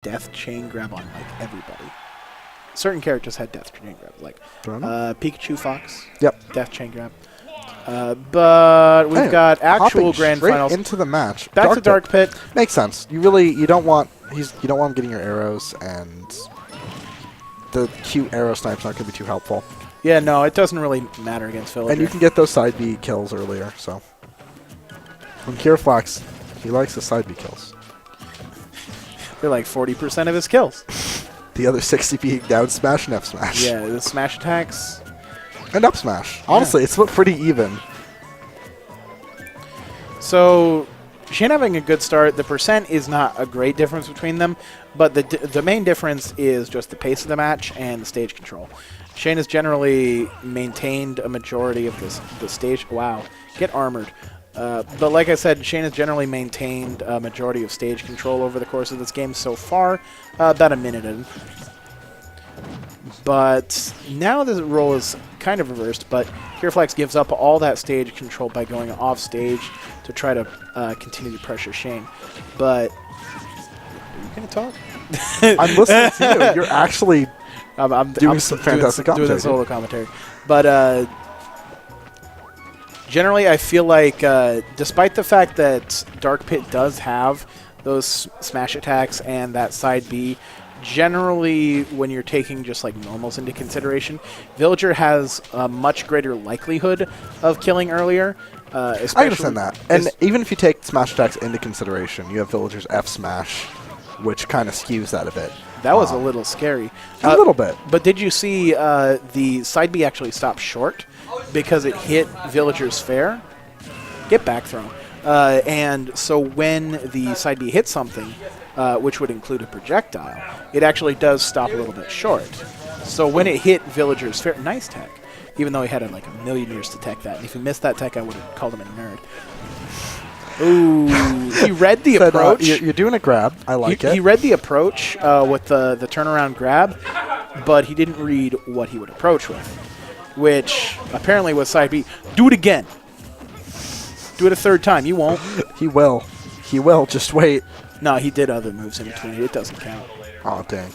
death chain grab on like everybody. Certain characters had death chain grab, like Pikachu Fox. Yep. Death chain grab. But we've got actual grand straight finals into the match. Back to Dark Pit. Makes sense. You don't want him getting your arrows, and the cute arrow snipe's not going to be too helpful. Yeah, no, it doesn't really matter against Villager. And you can get those side B kills earlier. So when Kiralfax, he likes the side B kills. They're like 40% of his kills. The other 60 being down smash and F smash. Yeah, the smash attacks. And up smash. Honestly, it's pretty even. So Shane having a good start. The percent is not a great difference between them, but the main difference is just the pace of the match and the stage control. Shane has generally maintained a majority of the stage. Wow, get armored. But like I said, Shane has generally maintained a majority of stage control over the course of this game so far, about a minute in. But now the role is kind of reversed, but Kiralfax gives up all that stage control by going off stage to try to continue to pressure Shane. But are you going to talk? I'm listening to you. You're actually I'm doing some fantastic commentary. Doing the solo commentary. But generally, I feel like despite the fact that Dark Pit does have those smash attacks and that side B, generally, when you're taking just like normals into consideration, Villager has a much greater likelihood of killing earlier. I understand that. And even if you take smash attacks into consideration, you have Villager's F smash, which kind of skews that a bit. That was a little scary. A little bit. But did you see the side B actually stopped short because it hit Villager's fair? Get back thrown. And so when the side B hits something, which would include a projectile, it actually does stop a little bit short. So when it hit Villager's fair, nice tech, even though he had like a million years to tech that. And if he missed that tech, I would have called him a nerd. Ooh, he read the approach. You're doing a grab. I like it. He read the approach with the turnaround grab, but he didn't read what he would approach with, which apparently was side B. Do it again. Do it a third time. You won't. He will. He will. Just wait. No, he did other moves in between. It doesn't count. Oh, dang.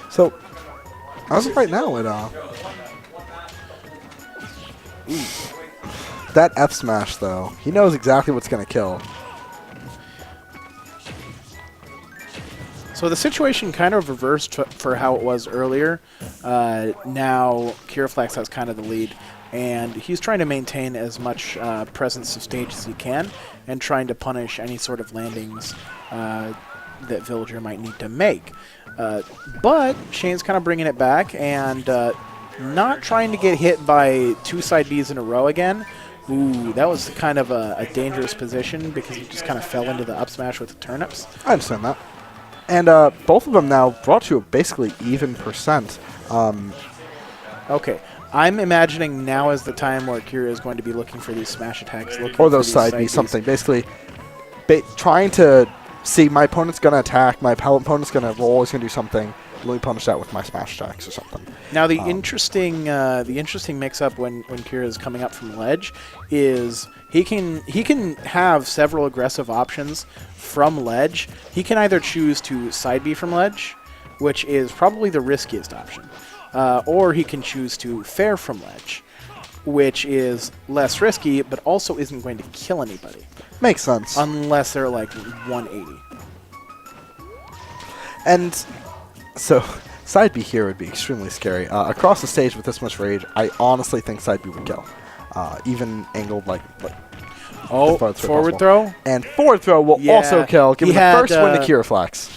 So, as of right now, that F smash, though, he knows exactly what's going to kill. So the situation kind of reversed for how it was earlier. Now Kiralfax has kind of the lead, and he's trying to maintain as much presence of stage as he can and trying to punish any sort of landings that Villager might need to make. But Shane's kind of bringing it back and not trying to get hit by two side Bs in a row again. Ooh, that was kind of a dangerous position because he just kind of fell into the up smash with the turnips. I understand that. And both of them now brought to a basically even percent. Okay. I'm imagining now is the time where Kira is going to be looking for these smash attacks. Or those side B something. Basically, trying to see my opponent's going to attack, my opponent's going to roll, he's going to do something. Let me punish that with my smash attacks or something. Now the interesting mix-up when Kira is coming up from ledge is he can have several aggressive options from ledge. He can either choose to side B from ledge, which is probably the riskiest option, or he can choose to fair from ledge, which is less risky but also isn't going to kill anybody. Makes sense. Unless they're like 180. And so side B here would be extremely scary. Across the stage with this much rage, I honestly think side B would kill. Even angled like forward throw? And forward throw will also kill. Give him the first win to Kiralfax.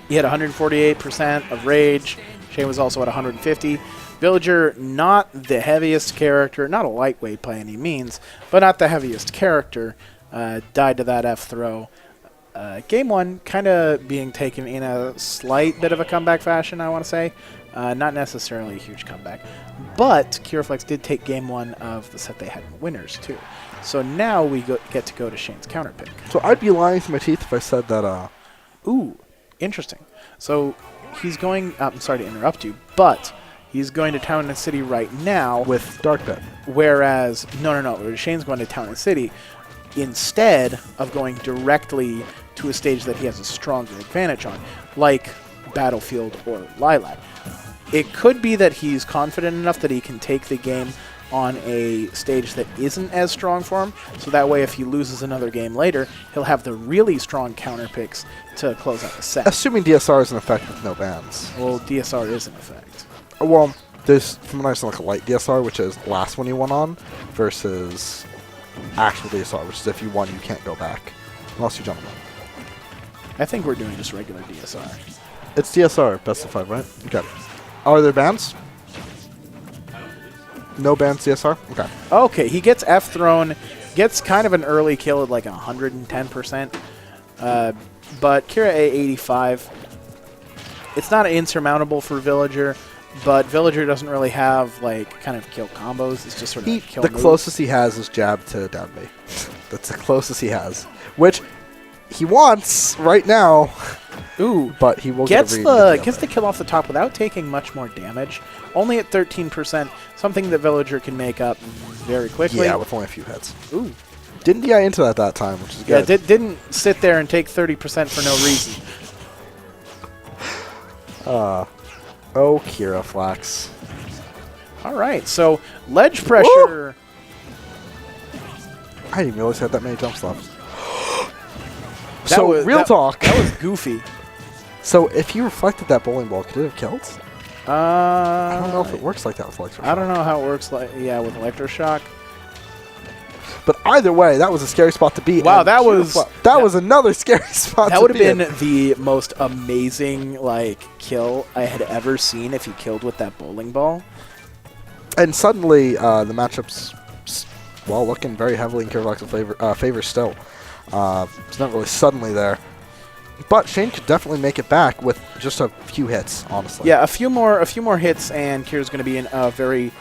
He had 148% of rage. Shane was also at 150. Villager, not the heaviest character, not a lightweight by any means, but not the heaviest character, died to that F throw. Game one kind of being taken in a slight bit of a comeback fashion, I want to say. Not necessarily a huge comeback. But Kiralfax did take game one of the set they had in winners, too. So now we get to go to Shane's counter pick. So I'd be lying through my teeth if I said that... Ooh, interesting. So he's going... I'm sorry to interrupt you, but He's going to Town and City right now. With Dark Pit. Whereas, no. Shane's going to Town and City instead of going directly to a stage that he has a stronger advantage on, like Battlefield or Lilac. It could be that he's confident enough that he can take the game on a stage that isn't as strong for him, so that way if he loses another game later, he'll have the really strong counter picks to close out the set. Assuming DSR is in effect with no bans. Well, DSR is in effect. Well, there's, from what I understand, like a light DSR, which is the last one you won on, versus actual DSR, which is if you won, you can't go back, unless you jump on. I think we're doing just regular DSR. It's DSR, best of 5, right? Okay. Are there bans? No bans DSR? Okay. Okay, he gets F-thrown, gets kind of an early kill at like 110%, but Kira A85, it's not insurmountable for Villager, but Villager doesn't really have like kind of kill combos. It's just sort of like kill the moves. closest he has is jab to down B. That's the closest he has, which he wants right now. Ooh, but he will gets get the kill off the top without taking much more damage. Only at 13%, something that Villager can make up very quickly. Yeah, with only a few hits. Ooh, Didn't DI into that time, which is good. yeah, didn't sit there and take 30% for no reason. Oh, Kiralfax. All right, so ledge pressure. I didn't even realize he had that many jumps left. Real talk. That was goofy. So if he reflected that bowling ball, could it have killed? I don't know if it works like that with electroshock. I don't know how it works with electroshock. But either way, that was a scary spot to be. Wow, and that was another scary spot. That to would have be been in. the most amazing kill I had ever seen if he killed with that bowling ball. And suddenly, the matchup's looking very heavily in Kiralfax's favor still. It's not really suddenly there. But Shane could definitely make it back with just a few hits, honestly. Yeah, a few more hits, and Kira's going to be in a very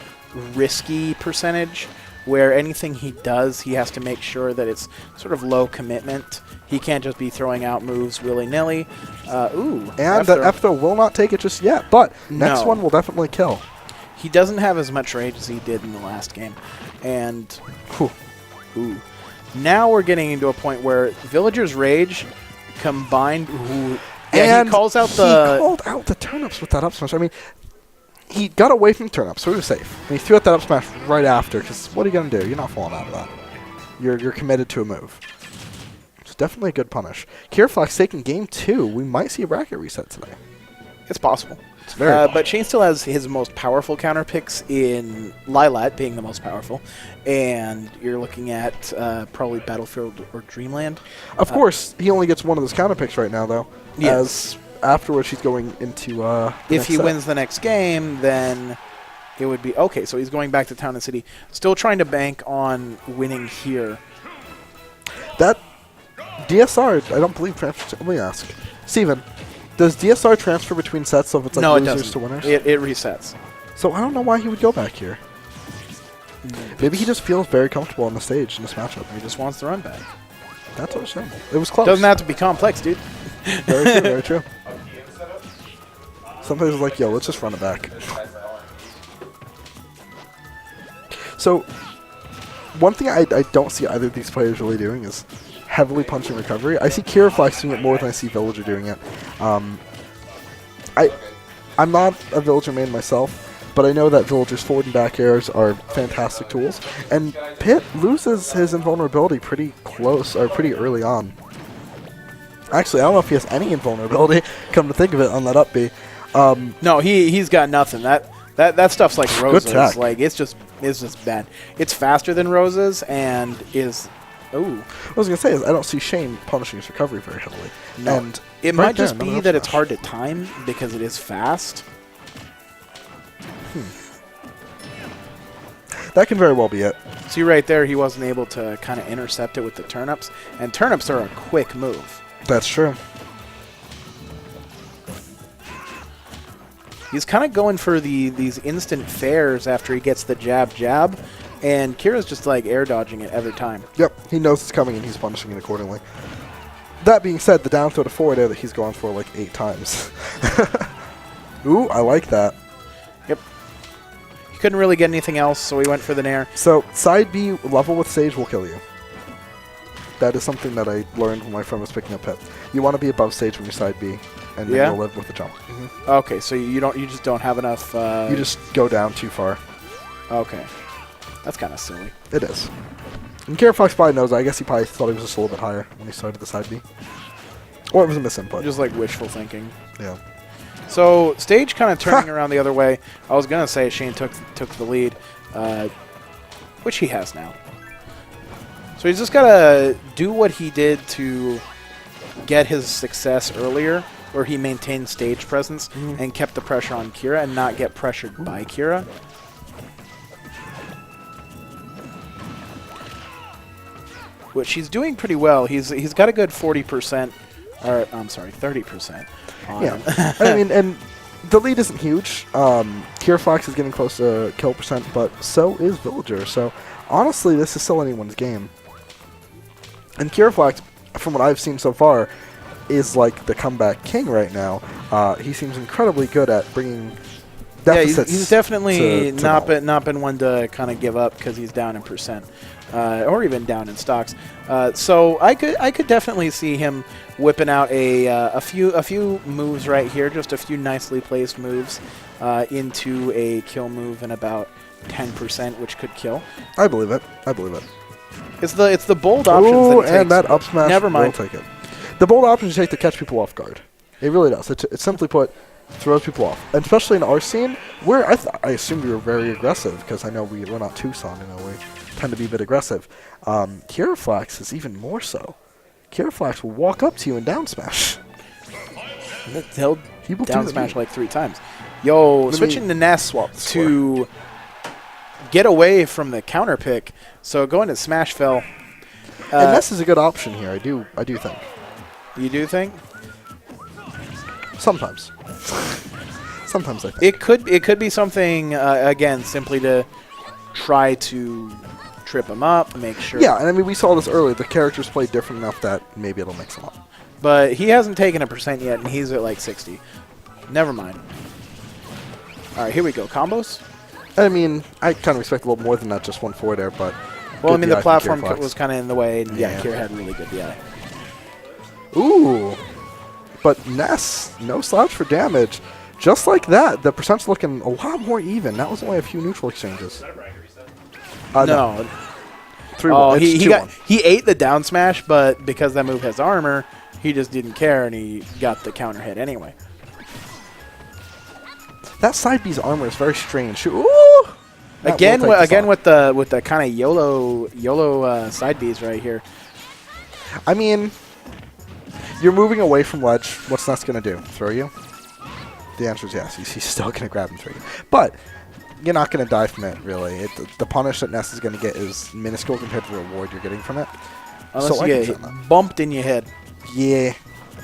risky percentage, where anything he does, he has to make sure that it's sort of low commitment. He can't just be throwing out moves willy-nilly. And that F-throw will not take it just yet, but next one will definitely kill. He doesn't have as much rage as he did in the last game. And now we're getting into a point where Villager's rage combined... And he calls out he called out the turnips with that up smash. I mean, he got away from turnips, so he was safe. And he threw out that up smash right after, because what are you going to do? You're not falling out of that. You're committed to a move. It's definitely a good punish. Kiralfax taking game 2. We might see a bracket reset today. It's possible. It's very possible. But Shane still has his most powerful counter picks in Lilat being the most powerful. And you're looking at probably Battlefield or Dreamland. Of course, he only gets one of those counter picks right now, though. Yes. As afterwards, he's going into if he wins the next game, then it would be... Okay, so he's going back to Town and City. Still trying to bank on winning here. That DSR, I don't believe... Let me ask. Steven, does DSR transfer between sets so if it's like no, losers to winners? It resets. So I don't know why he would go back here. Maybe he just feels very comfortable on the stage in this matchup. He just wants the run back. That's understandable. It was close. Doesn't have to be complex, dude. Very true, very true. Some players are like, yo, let's just run it back. So, one thing I don't see either of these players really doing is heavily punching recovery. I see Kiralfax doing it more than I see Villager doing it. I'm not a Villager main myself, but I know that Villager's forward and back airs are fantastic tools. And Pitt loses his invulnerability pretty close, or pretty early on. Actually, I don't know if he has any invulnerability, come to think of it, on that up B. No, he's got nothing. That stuff's like Rosa's. tech. Like it's just bad. It's faster than Rosa's and is... Ooh. What I was going to say is I don't see Shane punishing his recovery very heavily. No. And It right might just there, be another that up it's smash. hard to time because it is fast. That can very well be it. See right there, he wasn't able to kind of intercept it with the turnips. And turnips are a quick move. That's true. He's kind of going for these instant fares after he gets the jab. And Kira's just like air dodging it every time. Yep, he knows it's coming and he's punishing it accordingly. That being said, the down throw to forward air that he's gone for like 8 times. Ooh, I like that. Yep. couldn't really get anything else, so we went for the Nair. So side B level with Sage will kill you. That is something that I learned when my friend was picking up Pip. You want to be above Sage when you're side B, and then you'll live with the jump. Okay, so you just don't have enough. You just go down too far. Okay, that's kind of silly. It is. And Kiralfax probably knows that. I guess he probably thought he was just a little bit higher when he started the side B. Or it was a misinput. Just like wishful thinking. Yeah. So stage kind of turning around the other way. I was gonna say Shane took the lead, which he has now. So he's just gotta do what he did to get his success earlier, where he maintained stage presence and kept the pressure on Kira and not get pressured by Kira. Which he's doing pretty well. He's got a good 40%, or I'm sorry, 30%. Yeah, I mean, and the lead isn't huge. Kiralfax is getting close to kill percent, but so is Villager. So honestly, this is still anyone's game. And Kiralfax, from what I've seen so far, is like the comeback king right now. He seems incredibly good at bringing deficits. Yeah, he's definitely to not been one to kind of give up because he's down in percent, or even down in stocks. So I could definitely see him whipping out a few moves right here, just a few nicely placed moves into a kill move in about 10%, which could kill. I believe it. I believe it. It's the bold options that he takes. And that up smash Never mind. will take it. The bold options you take to catch people off guard. It really does. It simply put, throws people off. And especially in our scene, where I assume we were very aggressive, because I know we're not Tucson, we tend to be a bit aggressive. Kiralfax is even more so. Kiralfax will walk up to you and down smash. He'll down smash like 3 times. Yo, switching to Ness to get away from the counter pick. So going to smash fell. And Ness is a good option here. I do think. You do think? Sometimes. Sometimes I think. It could be something again simply to try to trip him up, make sure. Yeah, and I mean we saw this earlier. The characters play different enough that maybe it'll mix them up. But he hasn't taken a percent yet, and he's at like 60. Never mind. All right, here we go. Combos. I mean, I kind of expect a little more than that, just 1-4 there, but. Well, I mean, the platform was kind of in the way, and yeah, Kira had really good DI. Ooh. But Ness, no slouch for damage. Just like that, the percent's looking a lot more even. That was only a few neutral exchanges. No. 3-1. He ate the down smash, but because that move has armor, he just didn't care, and he got the counter hit anyway. That side B's armor is very strange. Ooh! Again with the kind of YOLO side Bs right here. I mean, you're moving away from ledge. What's Ness going to do? Throw you? The answer is yes. He's still going to grab and throw you. But you're not going to die from it, really. The punish that Ness is going to get is minuscule compared to the reward you're getting from it. Unless you get bumped in your head. Yeah.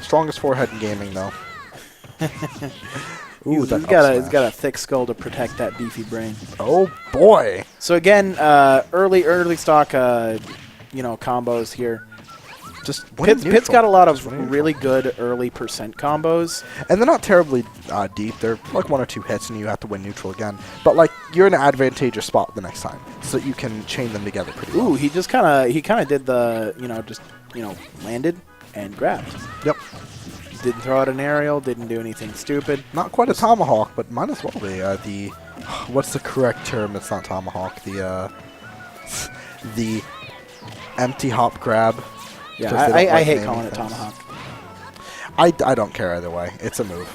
Strongest forehead in gaming, though. Ooh, he's got a thick skull to protect that beefy brain. Oh boy! So again, early stock, combos here. Just Pit's got a lot of really good early percent combos, and they're not terribly deep. They're like 1 or 2 hits, and you have to win neutral again. But like you're in an advantageous spot the next time, so that you can chain them together pretty well. Ooh, he kind of did the landed and grabbed. Yep. Didn't throw out an aerial, didn't do anything stupid. Not quite a tomahawk, but might as well be. What's the correct term? It's not tomahawk. The empty hop grab. Yeah, I hate calling it tomahawk. I don't care either way. It's a move.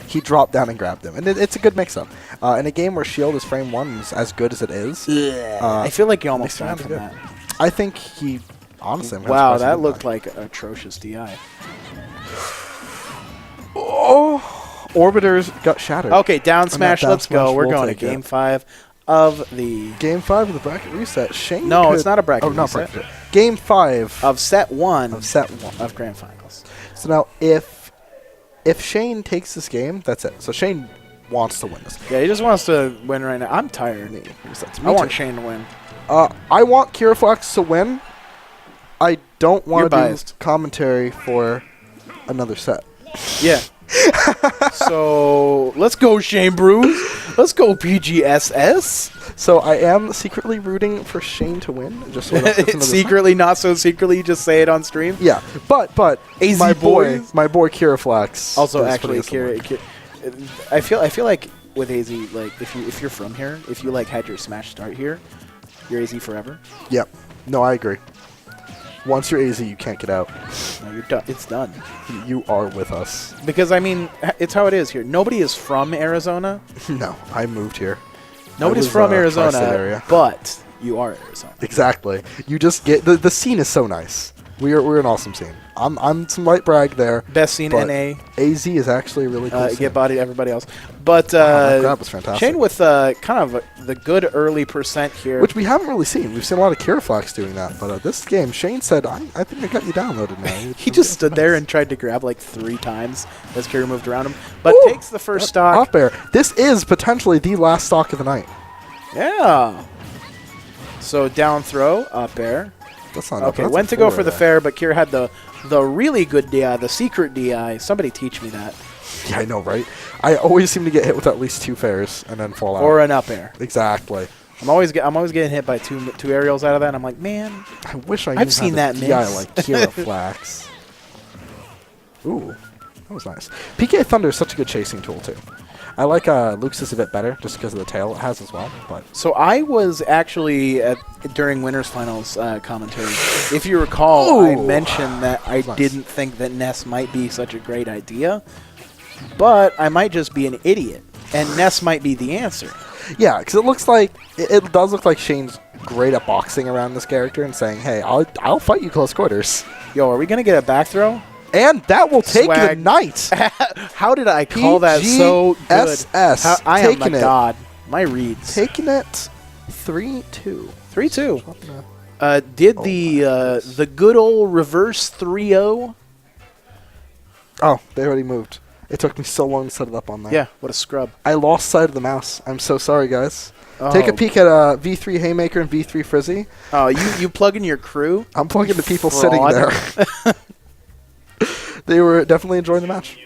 He dropped down and grabbed him, and it's a good mix-up. In a game where Shield is frame 1 is as good as it is. I feel like you almost died from that. I think he honestly. Wow, that looked like atrocious DI. Oh, Orbiters got shattered. Okay, down smash, let's go. We're going to Game 5 of the... Game 5 of the bracket reset. Shane No, it's not a bracket reset. Bracket. Game 5. Of set 1. Of set 1. Of Grand Finals. So now, if Shane takes this game, that's it. So Shane wants to win this. Yeah, he just wants to win right now. I'm tired. I want Shane to win. I want Kiralfax to win. I don't want to do commentary for another set. Yeah. So let's go, Shane Bruce. Let's go BGSS. So I am secretly rooting for Shane to win. Just so it puts into the- Secretly, not so secretly, you just say it on stream. Yeah, but AZ my boys. boy Kiralfax. Also, is actually, putting us in I feel like with AZ, like if you're from here, if you like had your Smash start here, you're AZ forever. Yep. No, I agree. Once you're AZ, you can't get out. No, you're done. It's done. You are with us. Because I mean, it's how it is here. Nobody is from Arizona. No, I moved here. Nobody's was, from tri-state Arizona, area. but you are Arizona. Exactly. You just get the scene is so nice. We're an awesome scene. I'm some light brag there. Best scene but NA. AZ is actually a really cool. Get bodied everybody else. But that grab was fantastic. Shane with kind of the good early percent here. Which we haven't really seen. We've seen a lot of Kiralfax doing that, but this game, Shane said, I think I got you downloaded now. He just stood there and tried to grab like 3 times as Kira moved around him, but Ooh, takes the first stock. Up air. This is potentially the last stock of the night. Yeah. So down throw, up air. That's not Okay, that's went a to go four for the there. fair, but Kira had the really good DI, the secret DI. Somebody teach me that. Yeah, I know, right? I always seem to get hit with at least 2 fairs and then fall out. Or an up air. Exactly. I'm always getting hit by two aerials out of that, and I'm like, man. I wish I I've seen that DI miss. like Kiralfax. Ooh, that was nice. PK Thunder is such a good chasing tool, too. I like Luke's is a bit better just because of the tail it has as well. But So I was actually during Winners Finals commentary. If you recall, I Ooh. mentioned that I Nice. didn't think that Ness might be such a great idea, but I might just be an idiot, and Ness might be the answer. yeah, because it looks like it does look like Shane's great at boxing around this character and saying, "Hey, I'll fight you close quarters," Yo, are we gonna get a back throw? and that will take Swag. the night. How did I call that so good? PGSS, I am taking a it. god. My reads. Taking it 3-2. 3-2. Did Oh the good old reverse 3-0? Oh, they already moved. It took me so long to set it up on that. Yeah, what a scrub. I lost sight of the mouse. I'm so sorry, guys. Oh. Take a peek at V3 Haymaker and V3 Frizzy. Oh, you plug in your crew? I'm plugging the people Fraud. sitting there. They were definitely enjoying the match.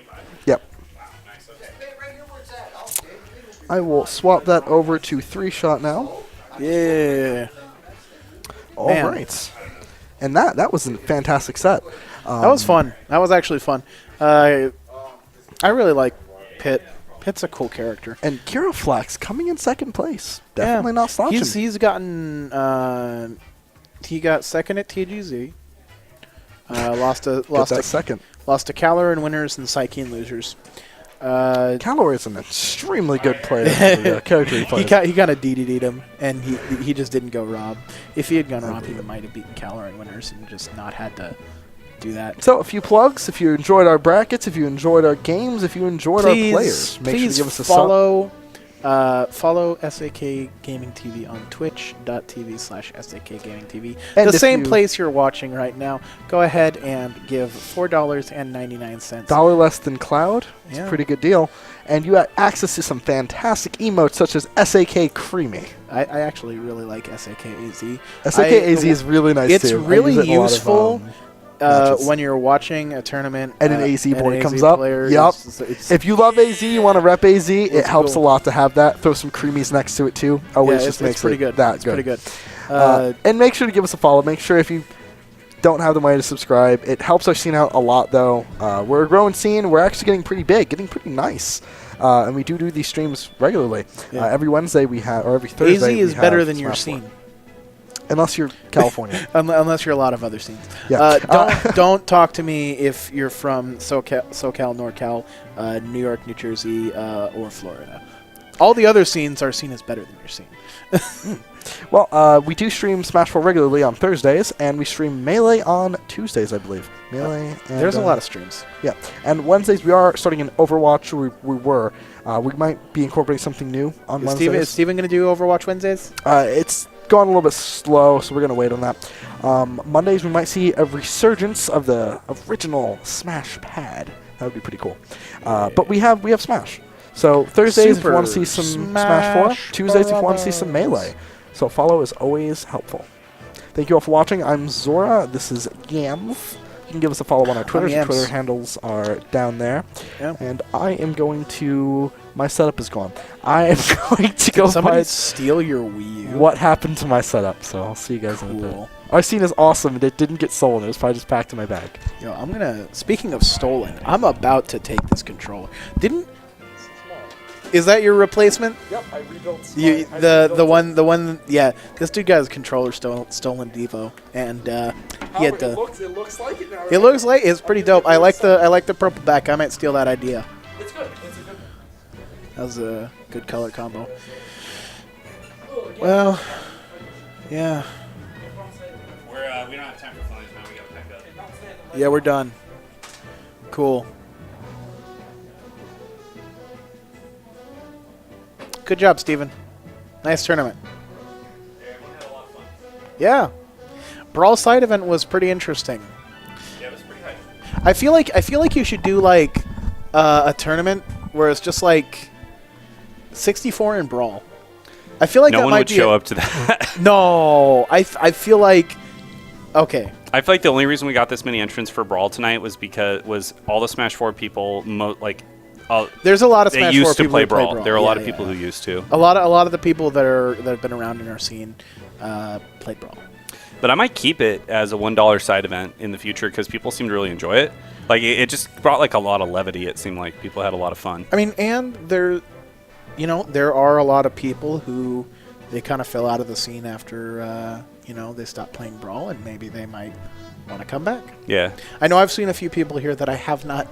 Yep. I will swap that over to 3-shot now. Yeah. All Man. right. And that was a fantastic set. That was fun. That was actually fun. I really like Pitt. Pitt's a cool character. And Kiralfax coming in second place. Definitely not slouching. He's gotten he got second at TGZ. Lost that second. to Caller in winners and Psyche in losers. Calor is an extremely good player. The character he plays. He kind of DDD'd him, and he just didn't go Rob. If he had gone Rob, he might have beaten Caller in winners and just not had to do that. So a few plugs. If you enjoyed our brackets, if you enjoyed our games, if you enjoyed our players, make sure to give us a follow. Follow SAK Gaming TV on twitch.tv/SAK Gaming TV. And the if same you- place you're watching right now. Go ahead and give $4.99. dollar less than Cloud. It's Yeah. a pretty good deal. And you have access to some fantastic emotes such as SAK Creamy. I actually really like SAK-AZ. SAK-AZ is really nice It's too. I really use it in a lot of, useful matches. when you're watching a tournament And an AZ and board an comes AZ up. player Yep. it's If you love AZ, you want to rep AZ, it It's helps cool. a lot to have that. Throw some creamies next to it too. Always yeah, just it's makes pretty it good. that It's good. pretty good. And make sure to give us a follow. Make sure if you don't have the money to subscribe, it helps our scene out a lot though. We're a growing scene. We're actually getting pretty big, getting pretty nice. And we do these streams regularly. Yeah. Every Wednesday we have, or every Thursday AZ is we better have than your Smash Four. scene. Unless you're California. Unless you're a lot of other scenes. Yeah. Don't talk to me if you're from SoCal, NorCal, New York, New Jersey, or Florida. All the other scenes, our scene is better than your scene. Well, we do stream Smash 4 regularly on Thursdays, and we stream Melee on Tuesdays, I believe. Melee. And, There's a lot of streams. Yeah, and Wednesdays we are starting an Overwatch. We might be incorporating something new on Wednesdays. Is Steven going to do Overwatch Wednesdays? It's gone a little bit slow, so we're going to wait on that. Mondays we might see a resurgence of the original Smash pad. That would be pretty cool. But we have Smash. So Thursdays if you want to see some Smash 4. Tuesdays if you want to see some Melee. So follow is always helpful. Thank you all for watching. I'm Zora. This is Yams. You can give us a follow on our Twitters. Our Yams. Twitter handles are down there. Yeah. And I am going to My setup is gone. I am going to go Somebody find steal your Wii U. what happened to my setup, so I'll see you guys in a bit. Cool. I've seen is awesome, and it didn't get stolen. It was probably just packed in my bag. Yo, I'm gonna. Speaking of stolen, I'm about to take this controller. Is that your replacement? Yep, I rebuilt. The one. Yeah, this dude got his controller stolen Devo, and he had the. It looks like it now. It looks like it's pretty dope. I like the purple back. I might steal that idea. It's good. It's a good. That was a good color combo. Well, yeah. We don't have time for fun now. We gotta pack up. Yeah, we're done. Cool. Good job, Steven. Nice tournament. Everyone had a lot of fun. Yeah. Brawl side event was pretty interesting. Yeah, it was pretty hype. I feel like you should do like a tournament where it's just like 64 in Brawl. I feel like No that one might would be show up to that. No, I feel like okay. I feel like the only reason we got this many entrants for Brawl tonight was because all the Smash 4 people, There's a lot of they Smash 4 used to people play who Brawl. Brawl. There are a Yeah, lot of yeah, people yeah. who used to. A lot of the people that have been around in our scene played Brawl. But I might keep it as a $1 side event in the future because people seem to really enjoy it. Like it just brought like a lot of levity. It seemed like people had a lot of fun. I mean, and there are a lot of people who they kind of fell out of the scene after they stopped playing Brawl, and maybe they might want to come back. Yeah. I know I've seen a few people here that I have not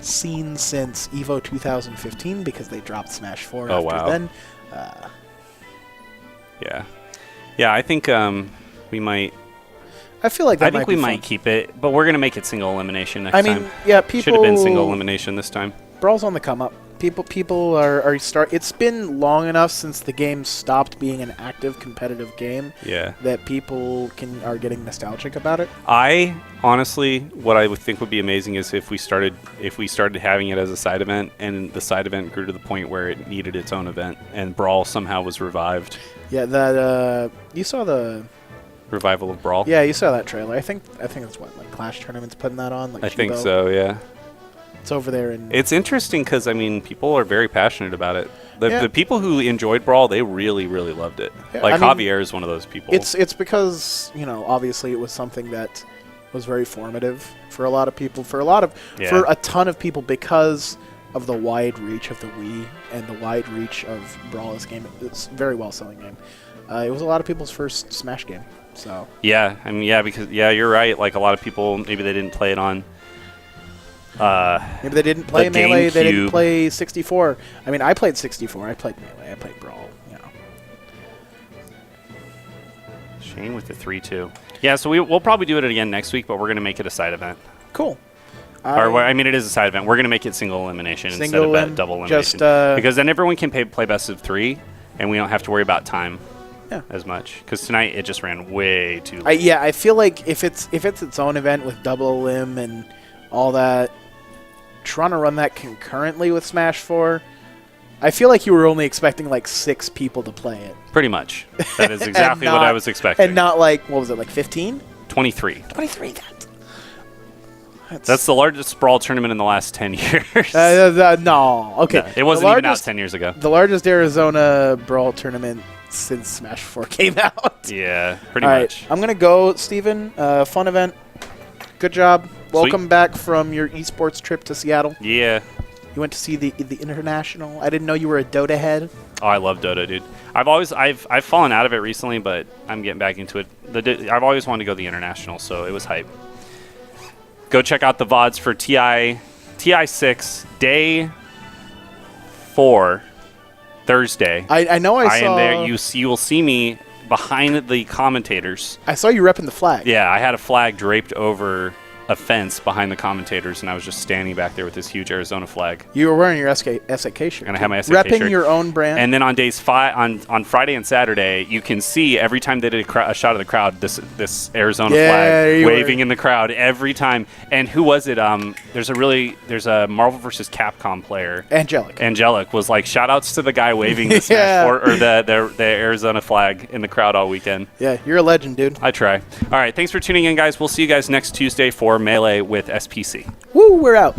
seen since Evo 2015 because they dropped Smash 4 Oh, after wow. then. Yeah. Yeah, I think we might. I feel like that I think we be might fun. keep it, but we're gonna make it single elimination next I time. mean, yeah, people Should have been single elimination this time. Brawl's on the come up. People are start. It's been long enough since the game stopped being an active competitive game Yeah. that people are getting nostalgic about it. I honestly, what I would think would be amazing is if we started having it as a side event, and the side event grew to the point where it needed its own event, and Brawl somehow was revived. Yeah, that you saw the Revival of Brawl. yeah you saw that trailer. I think that's what like Clash tournaments putting that on. Like I think Chibo. so. Yeah. It's over there in. It's interesting because I mean, people are very passionate about it. Yeah. The people who enjoyed Brawl, they really, really loved it. Yeah, Like I mean, Javier is one of those people. It's because obviously it was something that was very formative for a lot of people, for a ton of people because of the wide reach of the Wii and the wide reach of Brawl as game. It's a very well selling game. It was a lot of people's first Smash game. So Yeah, I mean, because you're right. Like a lot of people, maybe they didn't play it on. maybe they didn't play the Melee. They didn't GameCube. play 64. I mean, I played 64. I played Melee. I played Brawl. Shane with the 3-2. Yeah, so we'll probably do it again next week, but we're gonna make it a side event. Cool. I mean, it is a side event. We're gonna make it single elimination instead Single of elim, double elimination, just, because then everyone can play best of 3, and we don't have to worry about time Yeah. as much. Because tonight it just ran way too late. I feel like if it's its own event with double elim and all that, trying to run that concurrently with Smash 4, I feel like you were only expecting like 6 people to play it. Pretty much. That is exactly what I was expecting. And not like, what was it, like 15? 23. 23. That's the largest Brawl tournament in the last 10 years. No. Okay. No, it wasn't even out 10 years ago. The largest Arizona Brawl tournament since Smash 4 came out. Yeah, pretty All right, much. I'm going to go, Steven. Fun event. Good job. Welcome back from your esports trip to Seattle. Yeah. You went to see the international. I didn't know you were a Dota head. Oh, I love Dota, dude. I've fallen out of it recently, but I'm getting back into it. I've always wanted to go to the international, so it was hype. Go check out the VODs for TI6 Day 4 Thursday. I know I saw. am there. You will see me behind the commentators. I saw you repping the flag. Yeah, I had a flag draped over a fence behind the commentators, and I was just standing back there with this huge Arizona flag. You were wearing your SAK shirt. And I had my SAK repping shirt. your own brand. And then on days on Friday and Saturday, you can see every time they did a shot of the crowd, this Arizona flag waving in the crowd every time. And who was it? There's a Marvel vs. Capcom player. Angelic was like, shout outs to the guy waving the Smash 4 or the Arizona flag in the crowd all weekend. Yeah, you're a legend, dude. I try. All right, thanks for tuning in, guys. We'll see you guys next Tuesday for Melee with SPC. Woo, we're out.